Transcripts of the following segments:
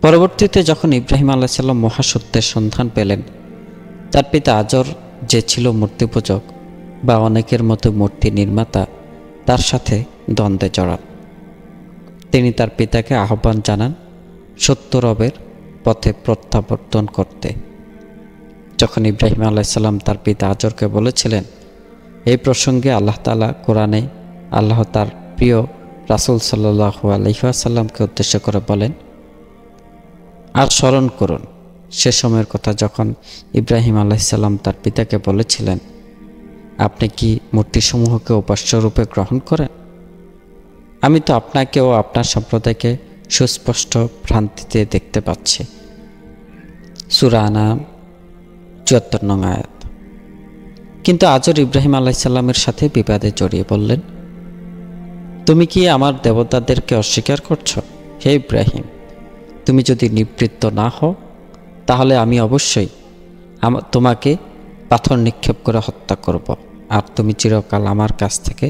পরবর্তীতে যখন ইব্রাহিম আলাইহিস সালাম মহাসত্যের সন্ধান পেলেন, তার পিতা আজর যে ছিল মূর্তিপূজক বা অনেকের মতো মূর্তি নির্মাতা, তার সাথে দ্বন্দ্বে জড়ান। তিনি তার পিতাকে আহ্বান জানান সত্য রবের পথে প্রত্যাবর্তন করতে। যখন ইব্রাহিম আলাইহিস সালাম তার পিতা আজরকে বলেছিলেন, এই প্রসঙ্গে আল্লাহ তাআলা কোরআনে আল্লাহ তার প্রিয় রাসূল সাল্লাল্লাহু আলাইহি ওয়াসাল্লামকে উদ্দেশ্য করে বলেন, আর স্মরণ করুন সে সময়ের কথা যখন ইব্রাহিম আলাইহিস সালাম তার পিতাকে বলেছিলেন, আপনি কি মূর্তিসমূহকে উপাস্যরূপে গ্রহণ করেন? আমি তো আপনাকে ও আপনার সম্প্রদায়কে সুস্পষ্ট ভ্রান্তিতে দেখতে পাচ্ছি। সূরা আনাম ৭৪ নং আয়াত। কিন্তু আজর ইব্রাহিম আলাইহিস সালামের সাথে বিবাদে জড়িয়ে বললেন, তুমি কি আমার দেবতাদেরকে অস্বীকার করছো? হে ইব্রাহিম, তুমি যদি নিবৃত্ত না হও তাহলে আমি অবশ্যই তোমাকে পাথর নিক্ষেপ করে হত্যা করব, আর তুমি চিরকাল আমার কাছ থেকে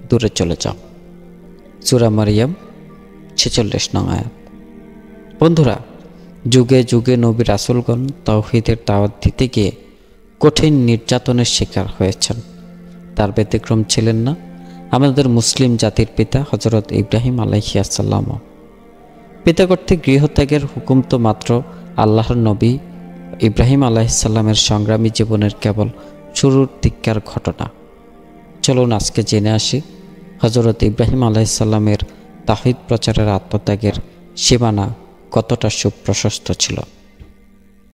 দূরে চলে যাও। সূরা মারিয়াম ৪৬ নং আয়াত। বন্ধুরা, যুগে যুগে নবী রাসূলগণ তাওহীদের দাওয়াত দিতে গিয়ে কঠিন নির্যাতনের শিকার হয়েছেন। তার ব্যতিক্রম ছিলেন না আমাদের মুসলিম জাতির পিতা হযরত ইব্রাহিম আলাইহিস সালাম। পিতা কর্তৃক গৃহত্যাগের হুকুম তো মাত্র আল্লাহর নবী ইব্রাহিম আলাইহিস সালামের সংগ্রামী জীবনের কেবল শুরুর দিককার ঘটনা। চলুন আজকে জেনে আসি হযরত ইব্রাহিম আলাইহিস সালামের তাওহীদ প্রচারের আত্মত্যাগের সীমানা কতটা সুপ্রশস্ত ছিল।